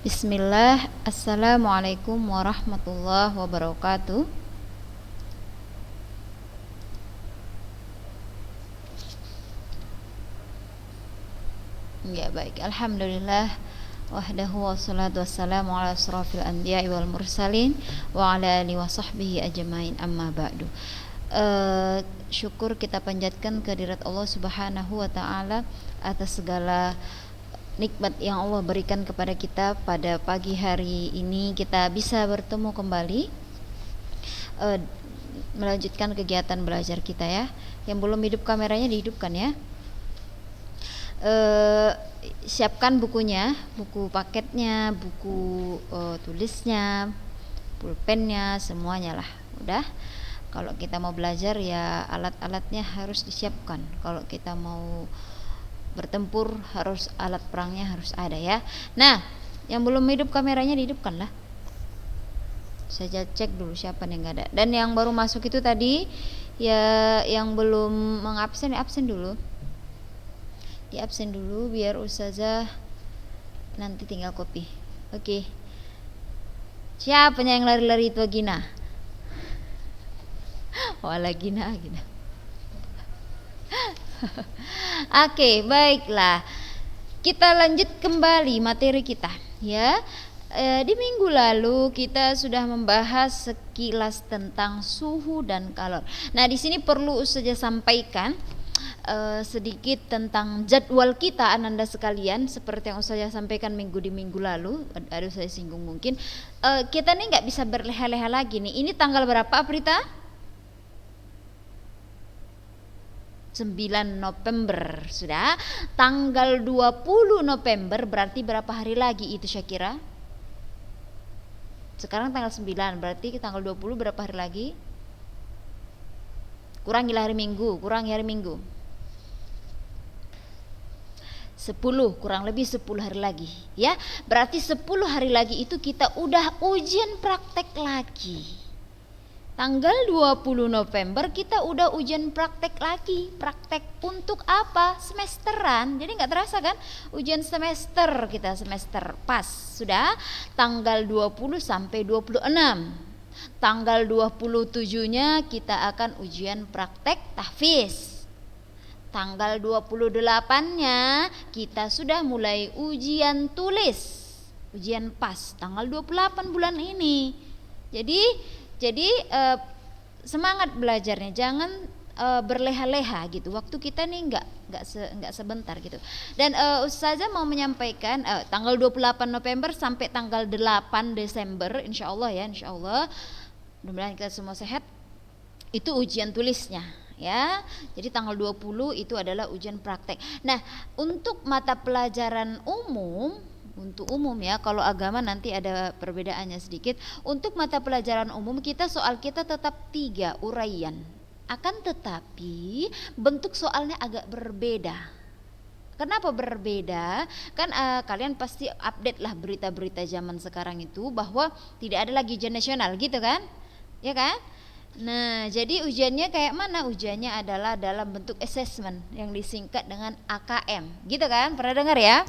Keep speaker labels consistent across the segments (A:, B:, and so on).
A: Bismillah, Assalamualaikum warahmatullahi wabarakatuh. Ya baik, Alhamdulillah wahdahu wassalatu wassalamu ala asrafil anbiya'i wal mursalin wa ala alihi wa sahbihi ajmain, amma ba'du. Syukur kita panjatkan kehadirat Allah Subhanahu wa taala atas segala nikmat yang Allah berikan kepada kita. Pada pagi hari ini kita bisa bertemu kembali, melanjutkan kegiatan belajar kita ya. Yang belum hidup kameranya dihidupkan ya. Siapkan bukunya, buku paketnya, buku tulisnya, pulpennya, semuanya lah. Udah. Kalau kita mau belajar ya alat-alatnya harus disiapkan. Kalau kita mau bertempur harus alat perangnya harus ada ya. Nah, yang belum hidup kameranya dihidupkan lah. Saya cek dulu siapa yang nggak ada. Dan yang baru masuk itu tadi ya, yang belum mengabsen absen dulu. Di absen dulu biar ustazah nanti tinggal copy. Oke. Siapa yang lari-lari itu Gina? Wala Gina. Oke, baiklah. Kita lanjut kembali materi kita ya. Di minggu lalu kita sudah membahas sekilas tentang suhu dan kalor. Nah, di sini perlu saja sampaikan sedikit tentang jadwal kita ananda sekalian, seperti yang saya sampaikan minggu lalu. Aduh, saya singgung mungkin. Kita nih nggak bisa berleha-leha lagi nih. Ini tanggal berapa, Aprita? 9 November sudah. Tanggal 20 November berarti berapa hari lagi itu Syakira? Sekarang tanggal 9, berarti tanggal 20 berapa hari lagi? Kurangi hari Minggu. 10, kurang lebih 10 hari lagi ya. Berarti 10 hari lagi itu kita udah ujian praktek lagi. Tanggal 20 November kita udah ujian praktek lagi. Praktek untuk apa? Semesteran. Jadi gak terasa kan? Ujian semester kita, semester pas. Sudah tanggal 20 sampai 26. Tanggal 27-nya kita akan ujian praktek tahfiz. Tanggal 28-nya kita sudah mulai ujian tulis, ujian pas tanggal 28 bulan ini. Jadi semangat belajarnya, jangan berleha-leha gitu. Waktu kita nih nggak sebentar gitu. Dan Ustazah mau menyampaikan tanggal 28 November sampai tanggal 8 Desember insyaallah ya, insyaallah mudah-mudahan kita semua sehat. Itu ujian tulisnya ya. Jadi tanggal 20 itu adalah ujian praktek. Nah, untuk mata pelajaran umum, untuk umum ya, kalau agama nanti ada perbedaannya sedikit. Untuk mata pelajaran umum soal kita tetap 3 uraian. Akan tetapi bentuk soalnya agak berbeda. Kenapa berbeda? Kan kalian pasti update lah berita-berita zaman sekarang itu bahwa tidak ada lagi ujian nasional gitu kan? Ya kan? Nah, jadi ujiannya kayak mana? Ujiannya adalah dalam bentuk assessment yang disingkat dengan AKM. Gitu kan? Pernah dengar ya?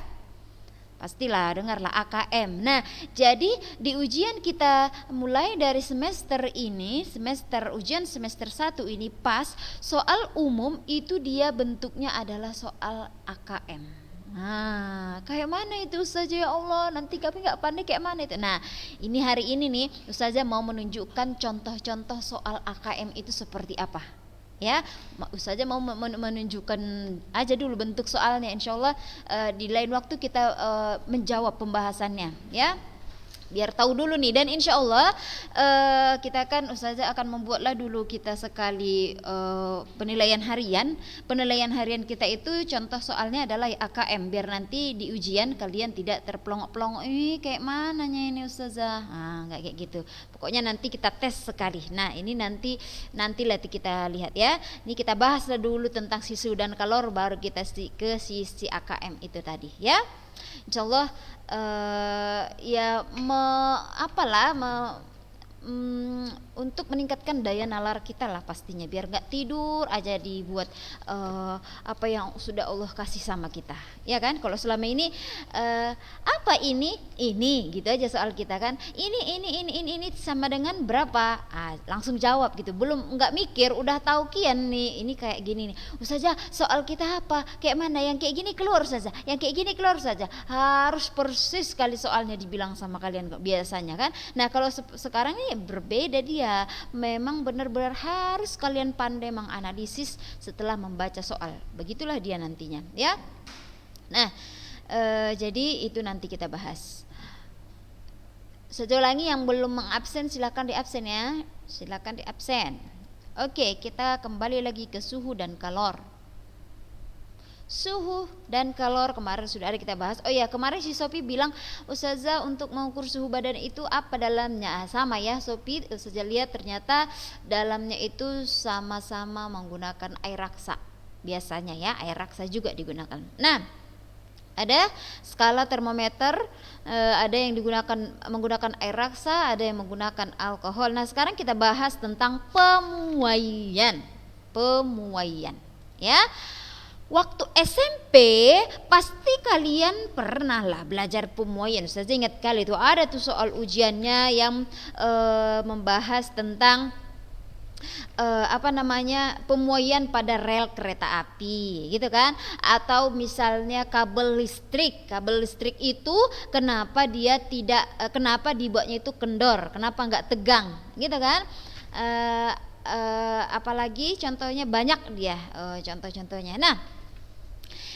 A: Pastilah dengarlah AKM. Nah, jadi di ujian kita mulai dari semester ini, ujian semester 1 ini pas soal umum itu dia bentuknya adalah soal AKM. Nah, kayak mana itu Ustazah ya Allah? Nanti kami nggak pandai kayak mana itu. Nah, ini hari ini nih Ustazah mau menunjukkan contoh-contoh soal AKM itu seperti apa. Ya, Ustazah mau menunjukkan aja dulu bentuk soalnya. Insyaallah di lain waktu kita menjawab pembahasannya ya. Biar tahu dulu nih, dan insya Allah kita Ustazah akan membuatlah dulu kita sekali penilaian harian kita itu contoh soalnya adalah AKM, biar nanti di ujian kalian tidak terpelongok-pelongok kayak mananya ini Ustazah, nggak kayak gitu. Pokoknya nanti kita tes sekali. Nah, ini nanti kita lihat ya. Ini kita bahaslah dulu tentang sisu dan kalor, baru kita ke sisi AKM itu tadi ya. Insyaallah ya untuk meningkatkan daya nalar kita lah pastinya, biar nggak tidur aja dibuat apa yang sudah Allah kasih sama kita, ya kan? Kalau selama ini apa ini gitu aja soal kita kan, ini sama dengan berapa, langsung jawab gitu, belum nggak mikir udah tahu kian nih ini kayak gini nih. Ustazah soal kita apa kayak mana, yang kayak gini keluar saja, yang kayak gini keluar saja, harus persis sekali soalnya dibilang sama kalian biasanya kan. Nah kalau sekarang ini berbeda dia, memang benar-benar harus kalian pandai menganalisis setelah membaca soal, begitulah dia nantinya ya. Nah jadi itu nanti kita bahas. Sejauh lagi yang belum mengabsen silakan diabsen ya, silakan diabsen. Oke, kita kembali lagi ke suhu dan kalor. Suhu dan kalor kemarin sudah ada kita bahas. Oh ya, kemarin si Sophie bilang, Ustazah untuk mengukur suhu badan itu apa dalamnya? Sama ya Sophie, Ustazah lihat ternyata dalamnya itu sama-sama menggunakan air raksa. Biasanya ya, air raksa juga digunakan. Nah, ada skala termometer, ada yang menggunakan air raksa, ada yang menggunakan alkohol. Nah, sekarang kita bahas tentang pemuaian. Ya. Waktu SMP pasti kalian pernah lah belajar pemuaian. Saya ingat kali itu ada tuh soal ujiannya yang membahas tentang pemuaian pada rel kereta api gitu kan, atau misalnya kabel listrik itu kenapa dibuatnya itu kendor, kenapa nggak tegang gitu kan. Apalagi contohnya banyak dia contoh-contohnya. Nah,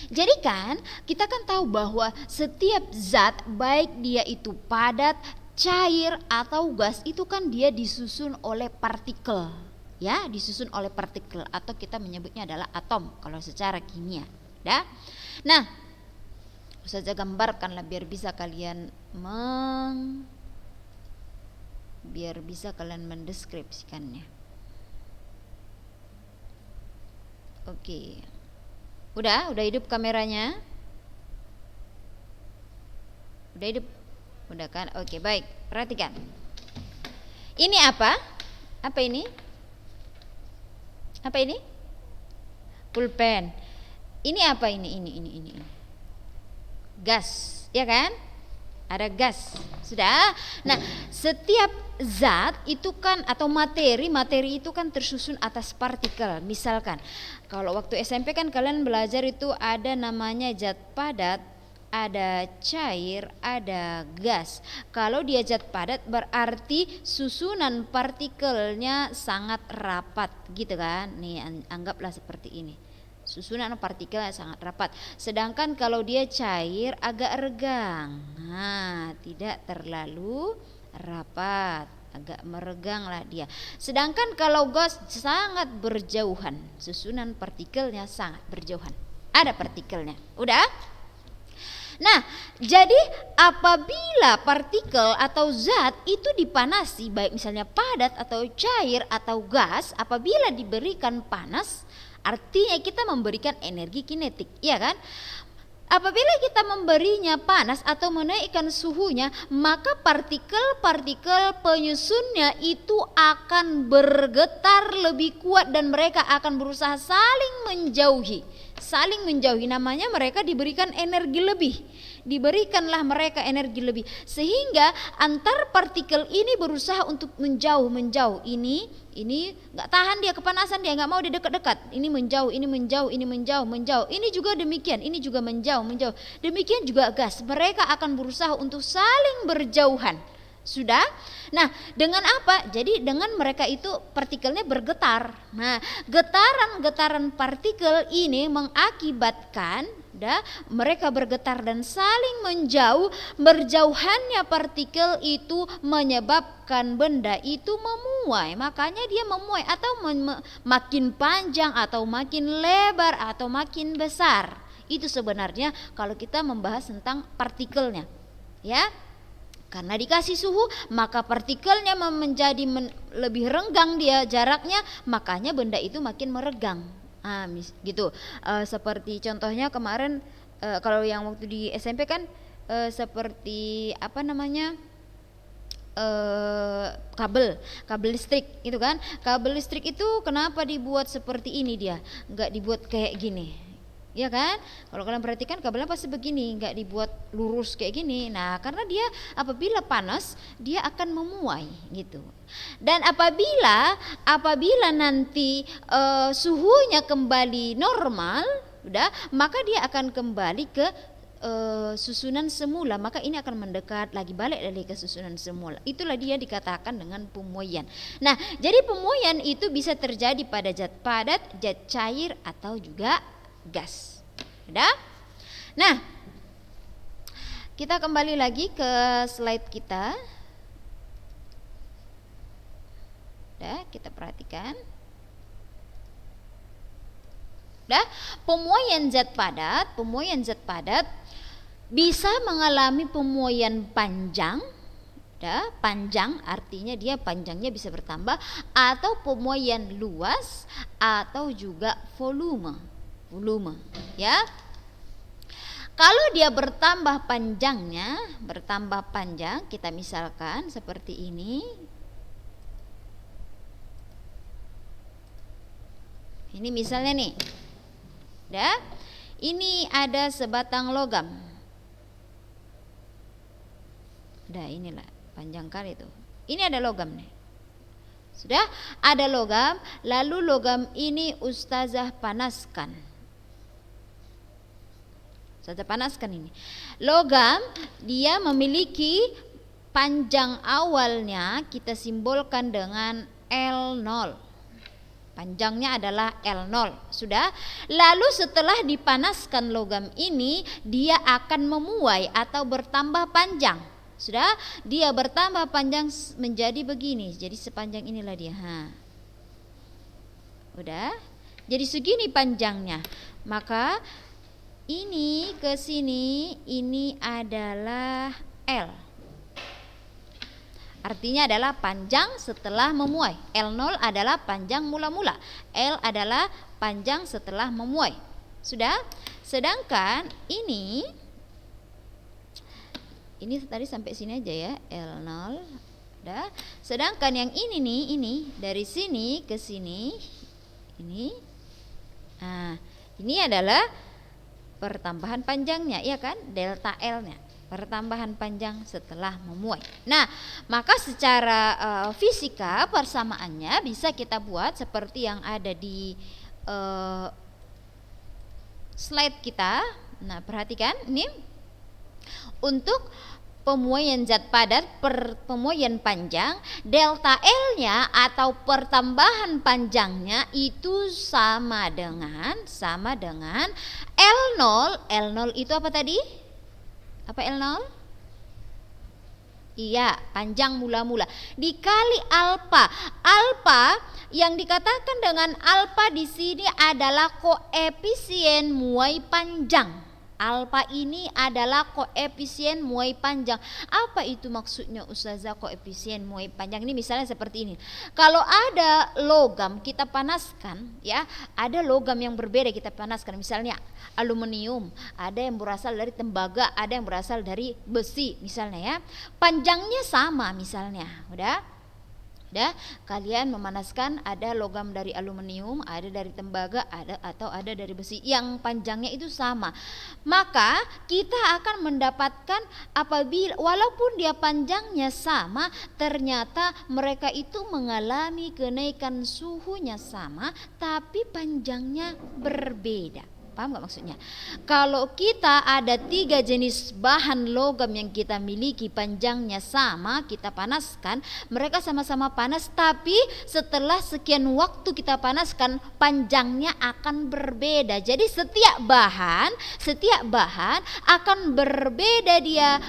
A: jadi kan kita kan tahu bahwa setiap zat baik dia itu padat, cair atau gas itu kan dia disusun oleh partikel. Ya, disusun oleh partikel atau kita menyebutnya adalah atom kalau secara kimia. Ya. Nah, saya gambarkanlah biar bisa kalian mendeskripsikannya. Oke. Udah hidup kameranya? Udah hidup? Udah kan? Oke, baik. Perhatikan. Ini apa? Apa ini? Apa ini? Pulpen. Ini apa ini? Ini. Gas, ya kan? Ada gas. Sudah. Nah, setiap zat itu kan atau materi itu kan tersusun atas partikel. Misalkan kalau waktu SMP kan kalian belajar itu ada namanya zat padat, ada cair, ada gas. Kalau dia zat padat berarti susunan partikelnya sangat rapat gitu kan. Nih anggaplah seperti ini. Susunan partikelnya sangat rapat. Sedangkan kalau dia cair agak regang. Nah, tidak terlalu rapat, agak meregang lah dia. Sedangkan kalau gas sangat berjauhan, susunan partikelnya sangat berjauhan. Ada partikelnya. Udah? Nah, jadi apabila partikel atau zat itu dipanasi, baik misalnya padat atau cair atau gas, apabila diberikan panas, artinya kita memberikan energi kinetik, ya kan? Apabila kita memberinya panas atau menaikkan suhunya, maka partikel-partikel penyusunnya itu akan bergetar lebih kuat dan mereka akan berusaha saling menjauhi. Namanya mereka diberikan energi lebih. Diberikanlah mereka energi lebih sehingga antar partikel ini berusaha untuk menjauh. Ini nggak tahan dia kepanasan, dia nggak mau dia dekat-dekat. Ini menjauh. Ini juga demikian, ini juga menjauh. Demikian juga gas, mereka akan berusaha untuk saling berjauhan. Sudah? Nah, dengan apa? Jadi dengan mereka itu partikelnya bergetar. Nah, getaran-getaran partikel ini mengakibatkan mereka bergetar dan saling menjauh. Berjauhannya partikel itu menyebabkan benda itu memuai. Makanya dia memuai atau makin panjang atau makin lebar atau makin besar. Itu sebenarnya kalau kita membahas tentang partikelnya. Ya. Karena dikasih suhu, maka partikelnya menjadi lebih renggang dia jaraknya, makanya benda itu makin meregang. Gitu. Seperti contohnya kemarin kalau yang waktu di SMP kan seperti kabel listrik itu kan. Kabel listrik itu kenapa dibuat seperti ini, dia nggak dibuat kayak gini, ya kan? Kalau kalian perhatikan kabelnya pasti begini, nggak dibuat lurus kayak gini. Nah, karena dia apabila panas dia akan memuai gitu. Dan apabila nanti suhunya kembali normal, maka dia akan kembali ke susunan semula, maka ini akan mendekat lagi, balik lagi ke susunan semula. Itulah dia dikatakan dengan pemuaian. Nah, jadi pemuaian itu bisa terjadi pada zat padat, zat cair, atau juga gas. Udah? Nah, kita kembali lagi ke slide kita. Udah, kita perhatikan. Udah, pemuaian zat padat bisa mengalami pemuaian panjang. Panjang artinya dia panjangnya bisa bertambah, atau pemuaian luas, atau juga volume, ya. Kalau dia bertambah panjang, kita misalkan seperti ini. Ini misalnya nih, ini ada sebatang logam. Inilah panjang kali itu. Ini ada logam nih. Sudah ada logam, lalu logam ini ustazah panaskan. Ini. Logam dia memiliki panjang awalnya kita simbolkan dengan L0. Panjangnya adalah L0. Sudah. Lalu setelah dipanaskan logam ini, dia akan memuai atau bertambah panjang. Sudah, dia bertambah panjang menjadi begini. Jadi sepanjang inilah dia. Udah. Jadi segini panjangnya. Maka ini ke sini, ini adalah L. Artinya adalah panjang setelah memuai. L0 adalah panjang mula-mula. L adalah panjang setelah memuai. Sudah? Sedangkan ini tadi sampai sini aja ya, L0. Udah. Sedangkan yang ini nih, ini dari sini ke sini, ini. Nah, ini adalah pertambahan panjangnya, ya kan? Delta L-nya, pertambahan panjang setelah memuai. Nah, maka secara fisika persamaannya bisa kita buat seperti yang ada di slide kita. Nah, perhatikan ini untuk pemuaian zat padat pemuaian panjang, delta L-nya atau pertambahan panjangnya itu sama dengan L0. L0 itu apa tadi? Apa L0? Iya, panjang mula-mula dikali alfa. Alfa yang dikatakan dengan alfa di sini adalah koefisien muai panjang. Alfa ini adalah koefisien muai panjang. Apa itu maksudnya Ustazah koefisien muai panjang? Ini misalnya seperti ini. Kalau ada logam kita panaskan, ya, ada logam yang berbeda kita panaskan. Misalnya aluminium, ada yang berasal dari tembaga, ada yang berasal dari besi misalnya ya. Panjangnya sama misalnya, udah kalian memanaskan, ada logam dari aluminium, ada dari tembaga, atau ada dari besi yang panjangnya itu sama, maka kita akan mendapatkan apabila walaupun dia panjangnya sama, ternyata mereka itu mengalami kenaikan suhunya sama tapi panjangnya berbeda. Paham gak maksudnya? Kalau kita ada 3 jenis bahan logam yang kita miliki panjangnya sama, kita panaskan, mereka sama-sama panas, tapi setelah sekian waktu kita panaskan panjangnya akan berbeda. Jadi setiap bahan akan berbeda dia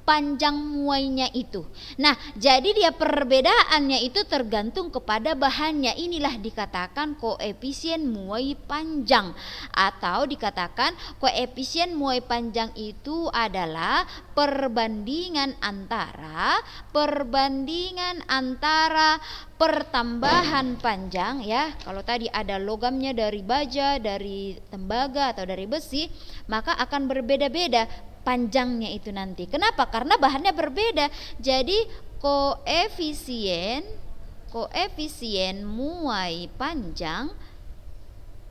A: panjang muainya itu. Nah, jadi dia perbedaannya itu tergantung kepada bahannya. Inilah dikatakan koefisien muai panjang, atau dikatakan koefisien muai panjang itu adalah perbandingan antara pertambahan panjang, ya. Kalau tadi ada logamnya dari baja, dari tembaga atau dari besi, maka akan berbeda-beda panjangnya itu nanti. Kenapa? Karena bahannya berbeda. Jadi koefisien muai panjang,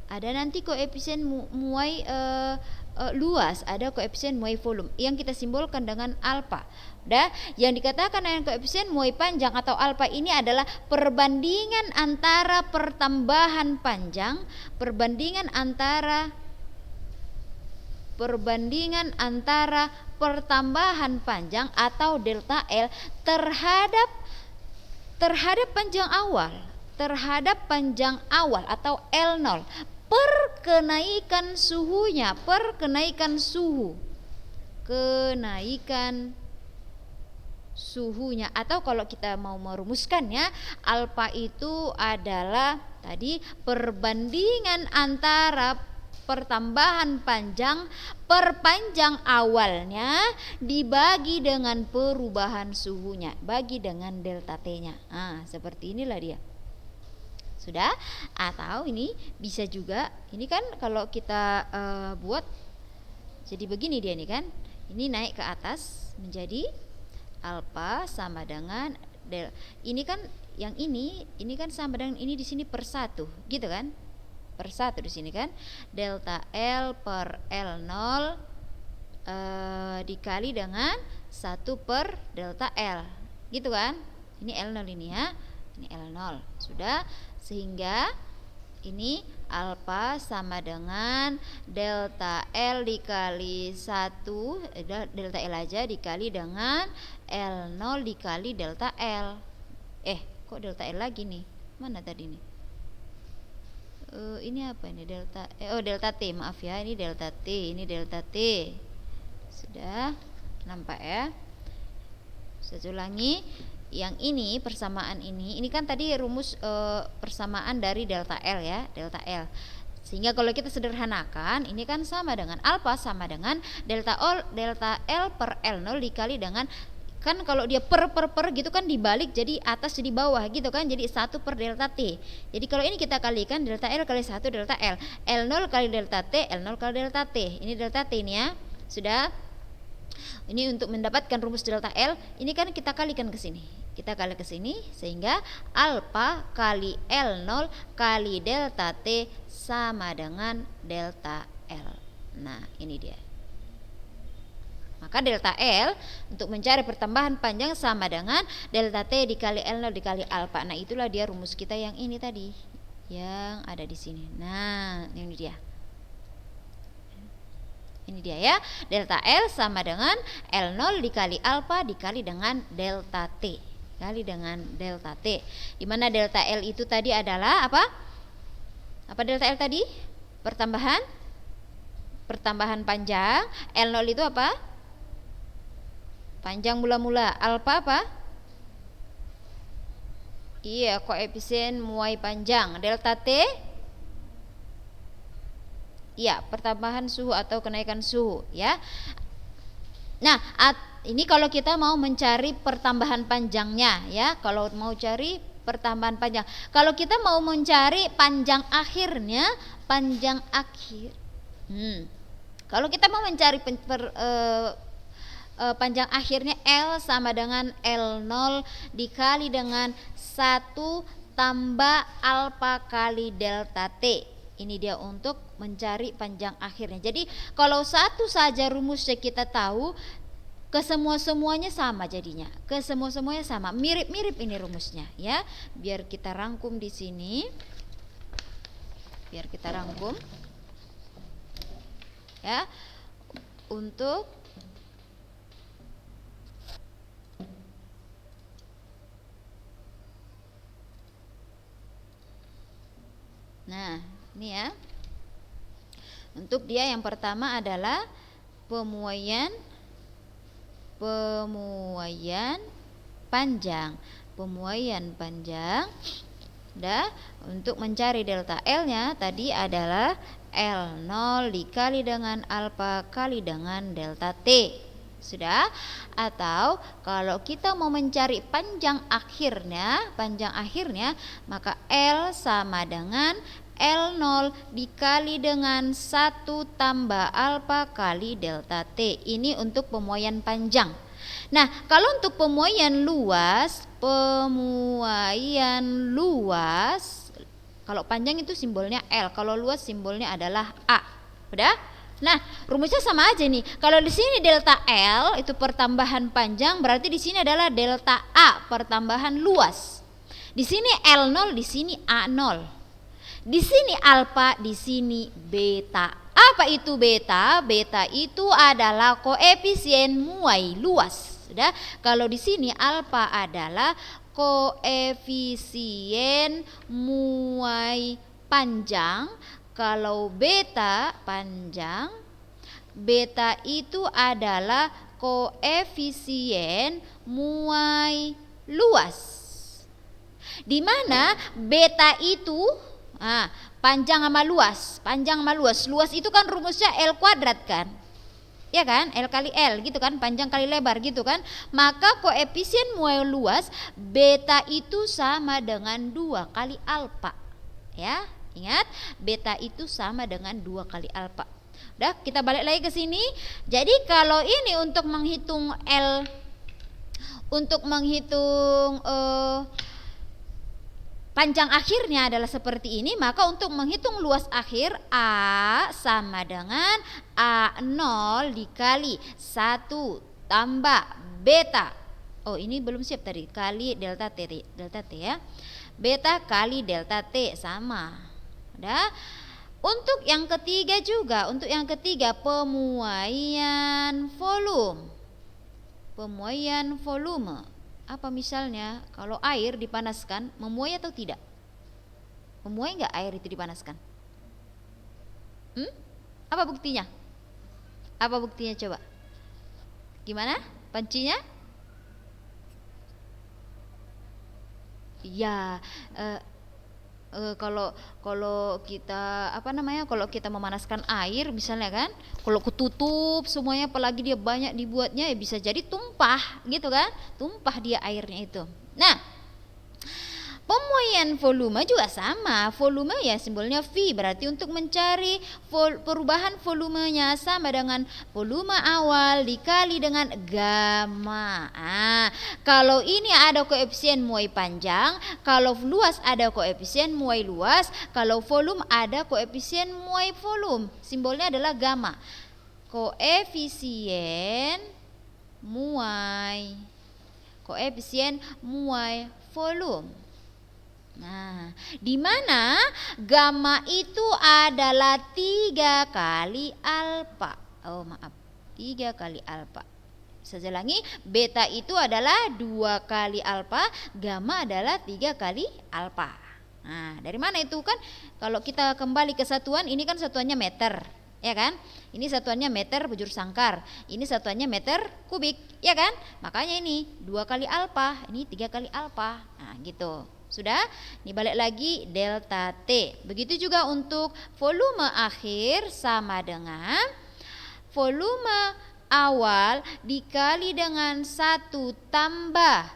A: ada nanti koefisien muai luas, ada koefisien muai volume yang kita simbolkan dengan alfa. Yang dikatakan dengan koefisien muai panjang atau alfa ini adalah perbandingan antara pertambahan panjang, perbandingan antara pertambahan panjang atau delta L terhadap panjang awal atau L0 per kenaikan suhunya, atau kalau kita mau merumuskannya, alfa itu adalah tadi perbandingan antara pertambahan panjang per panjang awalnya dibagi dengan perubahan suhunya, bagi dengan delta T-nya. Seperti inilah dia. Sudah? Atau ini bisa juga, ini kan kalau kita buat jadi begini dia nih kan. Ini naik ke atas menjadi alfa sama dengan del. Ini kan yang ini kan sama dengan ini di sini per 1, gitu kan? Per 1 di sini kan. Delta L per L0 dikali dengan 1 per delta L, gitu kan? Ini L0 ini ya. Ini L0. Sudah, sehingga ini alfa sama dengan delta L dikali 1, delta L aja dikali dengan L0 dikali delta L. Kok delta L lagi nih? Mana tadi nih? Ini apa ini? Delta T, maaf ya, ini delta T, ini delta T. Sudah nampak ya? Saya ulangi, yang ini persamaan ini kan tadi rumus persamaan dari delta L ya, delta L. Sehingga kalau kita sederhanakan, ini kan sama dengan alfa sama dengan delta L per L0 dikali dengan, kan kalau dia per gitu kan dibalik jadi atas jadi bawah gitu kan, jadi 1 per delta T. Jadi kalau ini kita kalikan delta L kali 1 delta L, L0 kali delta T, L0 kali delta T. Ini delta T ini ya. Sudah. Ini untuk mendapatkan rumus delta L, ini kan kita kalikan ke sini. Kita kali ke sini sehingga alfa kali L0 kali delta T sama dengan delta L. Nah, ini dia. Maka delta L untuk mencari pertambahan panjang sama dengan delta T dikali L0 dikali alfa. Nah, itulah dia rumus kita yang ini tadi, yang ada di sini. Nah, ini dia. Ini dia ya. Delta L sama dengan L0 dikali alfa dikali dengan delta T. Kali dengan delta T. Di mana delta L itu tadi adalah apa? Apa delta L tadi? Pertambahan panjang. L0 itu apa? Panjang mula-mula. Alfa apa? Iya, koefisien muai panjang. Delta T? Iya, pertambahan suhu atau kenaikan suhu ya. Nah, ini kalau kita mau mencari pertambahan panjangnya ya. Kalau mau cari pertambahan panjang. Kalau kita mau mencari panjang akhirnya, panjang akhir. Kalau kita mau mencari panjang akhirnya, L sama dengan L0 dikali dengan 1 tambah alfa kali delta T. Ini dia untuk mencari panjang akhirnya. Jadi kalau satu saja rumusnya kita tahu, ke semua-semuanya sama jadinya. Ke semua-semuanya sama. Mirip-mirip ini rumusnya ya. Biar kita rangkum di sini. Biar kita rangkum. Ya. Untuk nah, ini ya. Untuk dia yang pertama adalah pemuaian panjang. Pemuaian panjang. Untuk mencari delta L-nya tadi adalah L0 dikali dengan alfa kali dengan delta T. Sudah? Atau kalau kita mau mencari panjang akhirnya, maka L sama dengan L0 dikali dengan 1 tambah alfa kali delta T. Ini untuk pemuaian panjang. Nah, kalau untuk pemuaian luas, kalau panjang itu simbolnya L, kalau luas simbolnya adalah A. Udah? Nah, rumusnya sama aja nih. Kalau di sini delta L itu pertambahan panjang, berarti di sini adalah delta A pertambahan luas. Di sini L0, di sini A0. Di sini alfa, di sini beta. Apa itu beta? Beta itu adalah koefisien muai luas. Sudah? Kalau di sini alfa adalah koefisien muai panjang. Kalau beta panjang, beta itu adalah koefisien muai luas. Di mana beta itu panjang sama luas. Luas itu kan rumusnya L kuadrat kan? Ya kan? L kali L gitu kan, panjang kali lebar gitu kan. Maka koefisien muai luas beta itu sama dengan 2 kali alfa. Ya, ingat, beta itu sama dengan 2 kali alfa. Udah, kita balik lagi ke sini. Jadi kalau ini untuk menghitung L, untuk menghitung panjang akhirnya adalah seperti ini, maka untuk menghitung luas akhir A sama dengan A0 dikali 1 tambah beta. Oh, ini belum siap tadi, kali delta T ya. Beta kali delta T sama. Udah. Untuk yang ketiga juga, pemuaian volume. Pemuaian volume. Apa misalnya kalau air dipanaskan, memuai atau tidak? Memuai nggak air itu dipanaskan? Apa buktinya? Apa buktinya coba? Gimana? Pancinya? Ya, kalau kita kalau kita memanaskan air misalnya kan, kalau ketutup semuanya, apalagi dia banyak dibuatnya, ya bisa jadi tumpah gitu kan, tumpah dia airnya itu. Nah, pemuaian volume juga sama. Volume ya simbolnya V, berarti untuk mencari perubahan volumenya sama dengan volume awal dikali dengan gamma. Kalau ini ada koefisien muai panjang, kalau luas ada koefisien muai luas, kalau volume ada koefisien muai volume. Simbolnya adalah gamma. Koefisien muai volume. Nah, di mana gamma itu adalah 3 kali alfa. 3 kali alfa. Saya ulangi, beta itu adalah 2 kali alfa, gamma adalah 3 kali alfa. Nah, dari mana itu kan? Kalau kita kembali ke satuan, ini kan satuannya meter, ya kan? Ini satuannya meter bujur sangkar, ini satuannya meter kubik, ya kan? Makanya ini 2 kali alfa, ini 3 kali alfa. Nah, gitu. Sudah? Ini balik lagi delta T. Begitu juga untuk volume akhir sama dengan volume awal dikali dengan 1 tambah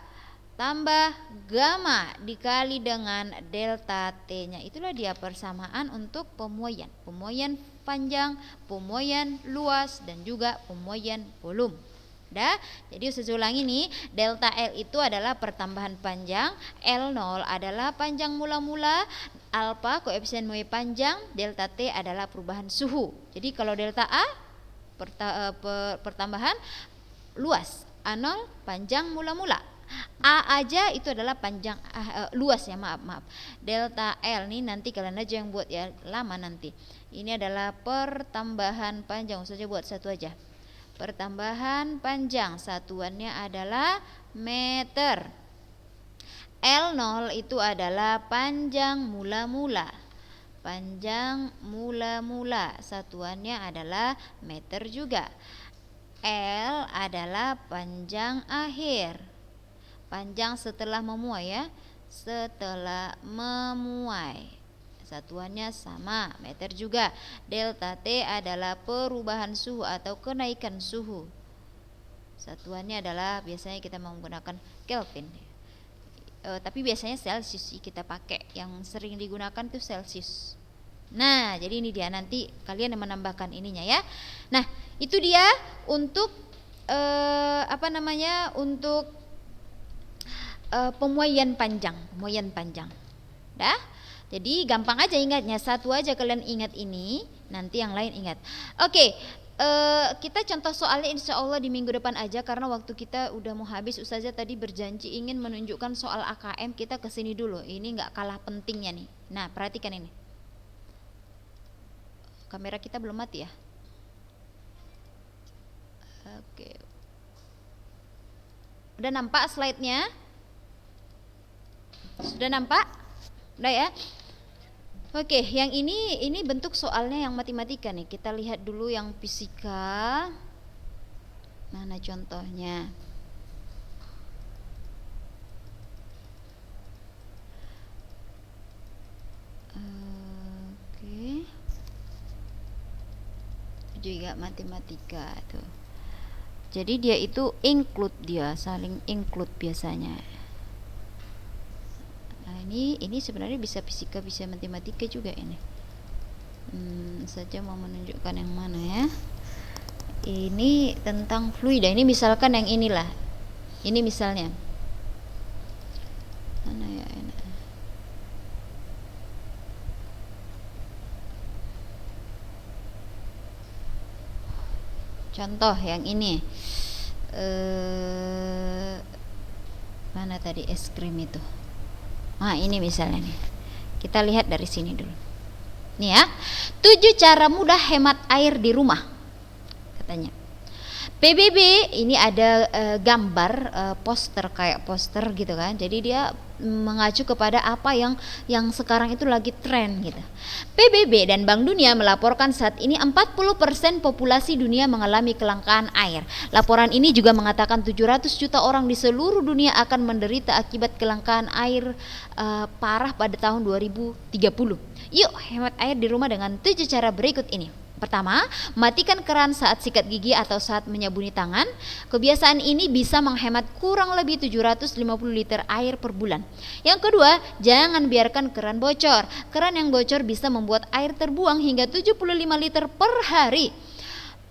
A: gamma dikali dengan delta T-nya. Itulah dia persamaan untuk pemuaian. Pemuaian panjang, pemuaian luas, dan juga pemuaian volume. Jadi saya ulangi nih, delta L itu adalah pertambahan panjang, L0 adalah panjang mula-mula, alfa koefisien muai panjang, delta T adalah perubahan suhu. Jadi kalau delta A pertambahan luas, A0 panjang mula-mula. A aja itu adalah panjang luas ya, maaf. Delta L nih nanti kalian aja yang buat ya, lama nanti. Ini adalah pertambahan panjang, saja buat satu aja. Pertambahan panjang, satuannya adalah meter. L0 itu adalah panjang mula-mula. Panjang mula-mula, satuannya adalah meter juga. L adalah panjang akhir. Panjang setelah memuai ya, setelah memuai. Satuannya sama, meter juga. Delta T adalah perubahan suhu atau kenaikan suhu. Satuannya adalah biasanya kita menggunakan Kelvin. Tapi biasanya Celsius kita pakai. Yang sering digunakan itu Celsius. Nah, jadi ini dia, nanti kalian yang menambahkan ininya ya. Nah, itu dia untuk untuk pemuaian panjang. Dah? Jadi gampang aja ingatnya, satu aja kalian ingat ini, nanti yang lain ingat. Oke, kita contoh soalnya insya Allah di minggu depan aja karena waktu kita udah mau habis. Ustazah tadi berjanji ingin menunjukkan soal AKM, kita kesini dulu. Ini nggak kalah pentingnya nih. Nah perhatikan ini. Kamera kita belum mati ya? Oke. Udah nampak slide-nya? Sudah nampak? Udah ya? Oke, yang ini bentuk soalnya yang matematika nih. Kita lihat dulu yang fisika. Mana contohnya? Oke. Juga matematika tuh. Jadi dia itu saling include biasanya. Nah, ini sebenarnya bisa fisika, bisa matematika juga ini. Saja mau menunjukkan yang mana ya. Ini tentang fluida. Ini misalkan yang inilah. Ini misalnya. Mana ya ini? Contoh yang ini. Mana tadi es krim itu? Nah ini misalnya nih, kita lihat dari sini dulu nih ya, 7 cara mudah hemat air di rumah katanya. PBB ini ada gambar poster, kayak poster gitu kan. Jadi dia mengacu kepada apa yang sekarang itu lagi tren gitu. PBB dan Bank Dunia melaporkan saat ini 40% populasi dunia mengalami kelangkaan air. Laporan ini juga mengatakan 700 juta orang di seluruh dunia akan menderita akibat kelangkaan air parah pada tahun 2030. Yuk hemat air di rumah dengan 7 cara berikut ini. Pertama, matikan keran saat sikat gigi atau saat menyabuni tangan. Kebiasaan ini bisa menghemat kurang lebih 750 liter air per bulan. Yang kedua, jangan biarkan keran bocor. Keran yang bocor bisa membuat air terbuang hingga 75 liter per hari.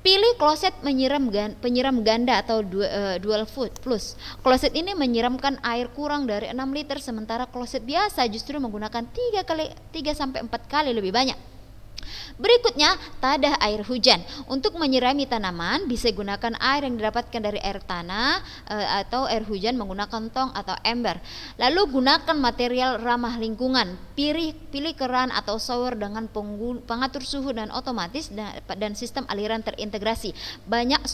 A: Pilih kloset penyiram ganda atau dual plus. Kloset ini menyiramkan air kurang dari 6 liter, sementara kloset biasa justru menggunakan 3 sampai 4 kali lebih banyak. Berikutnya, tadah air hujan. Untuk menyirami tanaman bisa gunakan air yang didapatkan dari air tanah atau air hujan menggunakan tong atau ember. Lalu gunakan material ramah lingkungan. Pilih keran atau shower dengan pengatur suhu dan otomatis dan sistem aliran terintegrasi. Banyak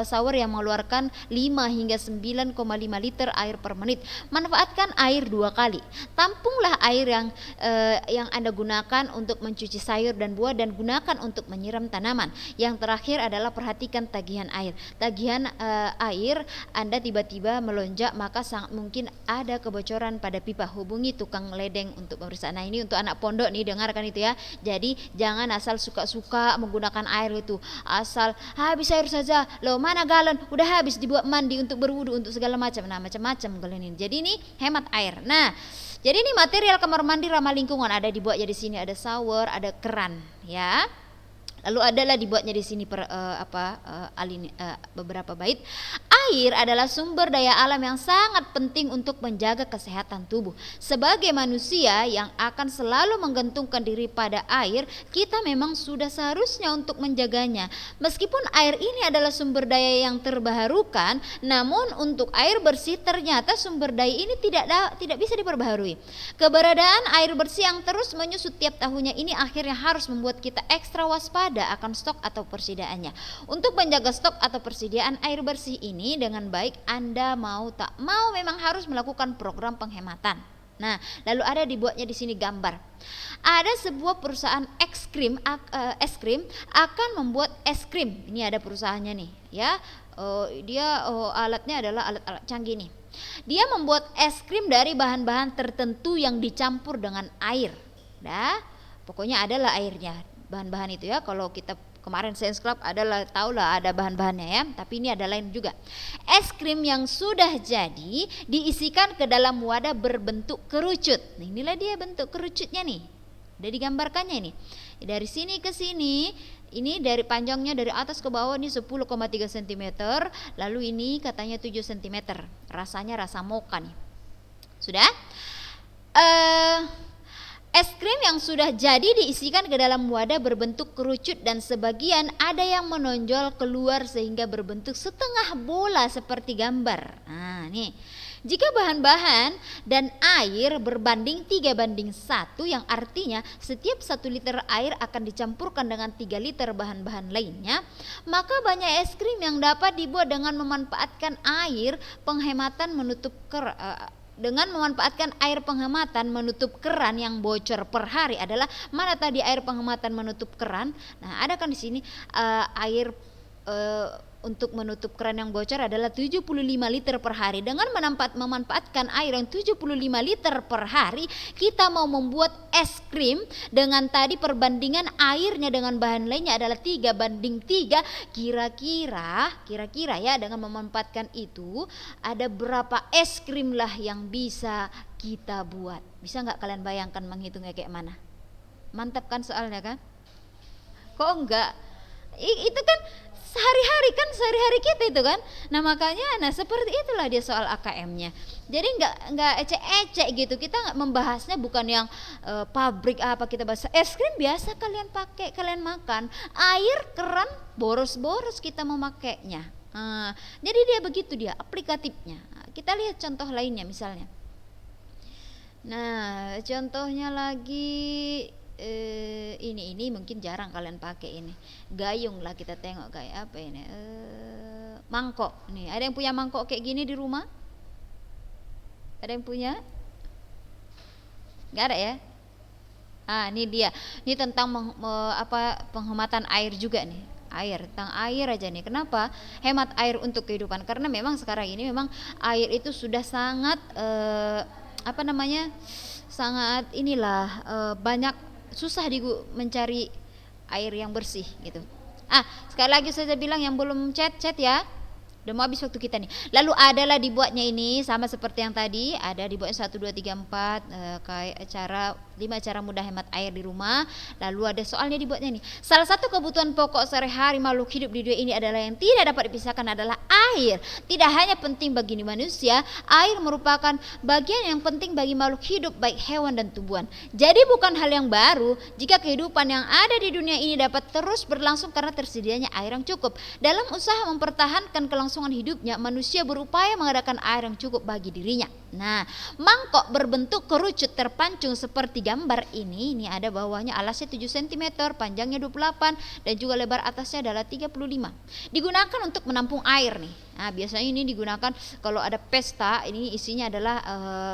A: shower yang mengeluarkan 5 hingga 9,5 liter air per menit. Manfaatkan air 2 kali. Tampunglah air yang Anda gunakan untuk mencuci sayur dan buah dan gunakan untuk menyiram tanaman. Yang terakhir adalah perhatikan tagihan air. Tagihan air Anda tiba-tiba melonjak, maka sangat mungkin ada kebocoran pada pipa. Hubungi tukang ledeng untuk pemeriksaan. Nah ini untuk anak pondok nih, dengarkan itu ya. Jadi jangan asal suka-suka menggunakan air itu. Asal habis air saja, loh mana galon, udah habis dibuat mandi untuk berwudu untuk segala macam. Nah macam-macam kalian ini. Jadi ini hemat air. Nah jadi ini material kamar mandi ramah lingkungan, ada dibuatnya di sini, ada shower, ada keran, ya. Lalu adalah dibuatnya di sini beberapa bait. Air adalah sumber daya alam yang sangat penting untuk menjaga kesehatan tubuh. Sebagai manusia yang akan selalu menggantungkan diri pada air, kita memang sudah seharusnya untuk menjaganya. Meskipun air ini adalah sumber daya yang terbarukan, namun untuk air bersih ternyata sumber daya ini tidak bisa diperbaharui. Keberadaan air bersih yang terus menyusut tiap tahunnya ini akhirnya harus membuat kita ekstra waspada akan stok atau persediaannya. Untuk menjaga stok atau persediaan air bersih ini dengan baik, Anda mau tak mau memang harus melakukan program penghematan. Nah, lalu ada dibuatnya di sini gambar. Ada sebuah perusahaan es krim akan membuat es krim. Ini ada perusahaannya nih, ya. Alatnya adalah alat-alat canggih nih. Dia membuat es krim dari bahan-bahan tertentu yang dicampur dengan air. Pokoknya adalah airnya. Bahan-bahan itu ya, kalau kita kemarin Science Club adalah tahulah ada bahan-bahannya ya, tapi ini ada lain juga. Es krim yang sudah jadi diisikan ke dalam wadah berbentuk kerucut. Nah, inilah dia bentuk kerucutnya nih. Udah digambarkannya ini. Dari sini ke sini Ini dari panjangnya dari atas ke bawah ini 10,3 cm. Lalu ini katanya 7 cm. Rasanya rasa mocha nih. Sudah? Es krim yang sudah jadi diisikan ke dalam wadah berbentuk kerucut dan sebagian ada yang menonjol keluar sehingga berbentuk setengah bola seperti gambar. Nah, nih. Jika bahan-bahan dan air berbanding 3:1 yang artinya setiap 1 liter air akan dicampurkan dengan 3 liter bahan-bahan lainnya, maka banyak es krim yang dapat dibuat dengan memanfaatkan air penghematan menutup keran yang bocor per hari adalah mana tadi air penghematan menutup keran. Nah, ada kan di sini air untuk menutup keran yang bocor adalah 75 liter per hari. Dengan memanfaatkan air yang 75 liter per hari, kita mau membuat es krim dengan tadi perbandingan airnya dengan bahan lainnya adalah 3:3. Kira-kira ya, dengan memanfaatkan itu ada berapa es krim lah yang bisa kita buat. Bisa nggak kalian bayangkan menghitungnya kayak mana? Mantap kan soalnya kan? Kok enggak? Itu kan sehari-hari kita itu kan. Nah makanya seperti itulah dia soal AKM-nya. Jadi nggak ecek-ecek gitu. Kita nggak membahasnya bukan yang pabrik apa, kita bahas es krim biasa kalian pakai, kalian makan. Air keran boros-boros kita memakainya. Jadi dia begitu dia aplikatifnya. Kita lihat contoh lainnya misalnya. Nah contohnya lagi ini mungkin jarang kalian pakai ini. Gayung lah kita tengok kayak apa ini. Mangkok. Nih, ada yang punya mangkok kayak gini di rumah? Ada yang punya? Gak ada ya? Ini dia. Ini tentang penghematan air juga nih. Tentang air aja nih. Kenapa hemat air untuk kehidupan? Karena memang sekarang ini memang air itu sudah sangat sangat banyak susah mencari air yang bersih gitu. Sekali lagi saya bilang yang belum chat ya. Udah mau habis waktu kita nih. Lalu adalah dibuatnya ini sama seperti yang tadi, ada dibuatnya 1 2 3 4 kayak 5 cara mudah hemat air di rumah. Lalu ada soalnya dibuatnya nih. Salah satu kebutuhan pokok sehari-hari makhluk hidup di dunia ini adalah yang tidak dapat dipisahkan adalah air. Tidak hanya penting bagi manusia, air merupakan bagian yang penting bagi makhluk hidup baik hewan dan tumbuhan. Jadi bukan hal yang baru jika kehidupan yang ada di dunia ini dapat terus berlangsung karena tersedianya air yang cukup. Dalam usaha mempertahankan kelangsungan hidupnya, manusia berupaya mengadakan air yang cukup bagi dirinya. Nah, mangkok berbentuk kerucut terpancung seperti gambar ini ada bawahnya alasnya 7 cm, panjangnya 28 dan juga lebar atasnya adalah 35. Digunakan untuk menampung air nih. Nah, biasanya ini digunakan kalau ada pesta, ini isinya adalah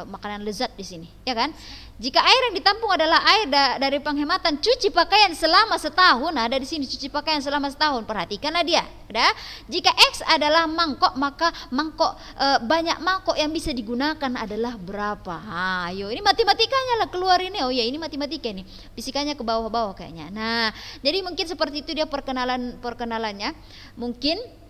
A: makanan lezat di sini, ya kan? Jika air yang ditampung adalah air dari penghematan cuci pakaian selama setahun, ada di sini cuci pakaian selama setahun. Perhatikanlah dia. Jika X adalah mangkok, maka banyak mangkok yang bisa digunakan adalah berapa? Ayo, ini matematikanya lah keluar ini. Oh ya, ini matematika nih. Fisikanya ke bawah-bawah kayaknya. Nah, jadi mungkin seperti itu dia perkenalannya. Mungkin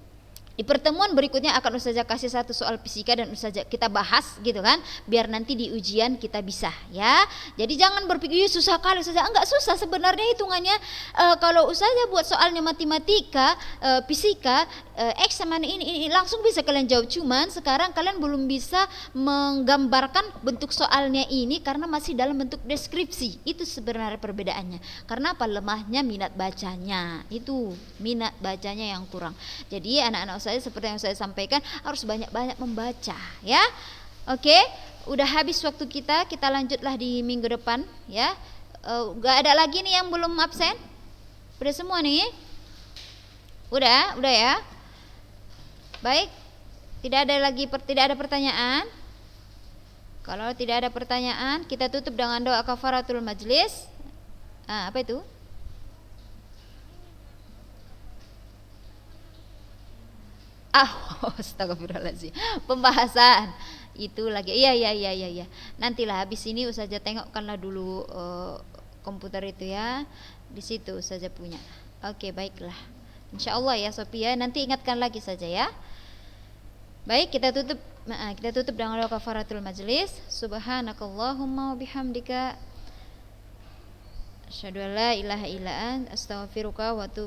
A: di pertemuan berikutnya akan Ustazah kasih satu soal fisika dan Ustazah kita bahas gitu kan, biar nanti di ujian kita bisa ya. Jadi jangan berpikir susah kali Ustazah. Enggak susah sebenarnya hitungannya. Kalau Ustazah buat soalnya matematika, fisika, X sama ini langsung bisa kalian jawab. Cuman sekarang kalian belum bisa menggambarkan bentuk soalnya ini karena masih dalam bentuk deskripsi. Itu sebenarnya perbedaannya. Karena apa? Lemahnya minat bacanya. Itu minat bacanya yang kurang. Jadi anak-anak saya seperti yang saya sampaikan harus banyak-banyak membaca ya. Oke, udah habis waktu kita lanjutlah di minggu depan ya. Gak ada lagi nih yang belum absen? Udah semua nih? Udah ya. Baik, tidak ada pertanyaan. Kalau tidak ada pertanyaan, kita tutup dengan doa kafaratul majlis. Apa itu? Astagfirullahaladzim. Pembahasan itu lagi. Iya. Nantilah habis ini Ustazah tengokkanlah dulu komputer itu ya. Di situ Ustazah punya. Oke, baiklah. Insyaallah ya Sophia, nanti ingatkan lagi saja ya. Baik, kita tutup dengan doa kafaratul majlis. Subhanakallahumma wa bihamdika asyhadu an la ilaha illa anta astaghfiruka wa atubu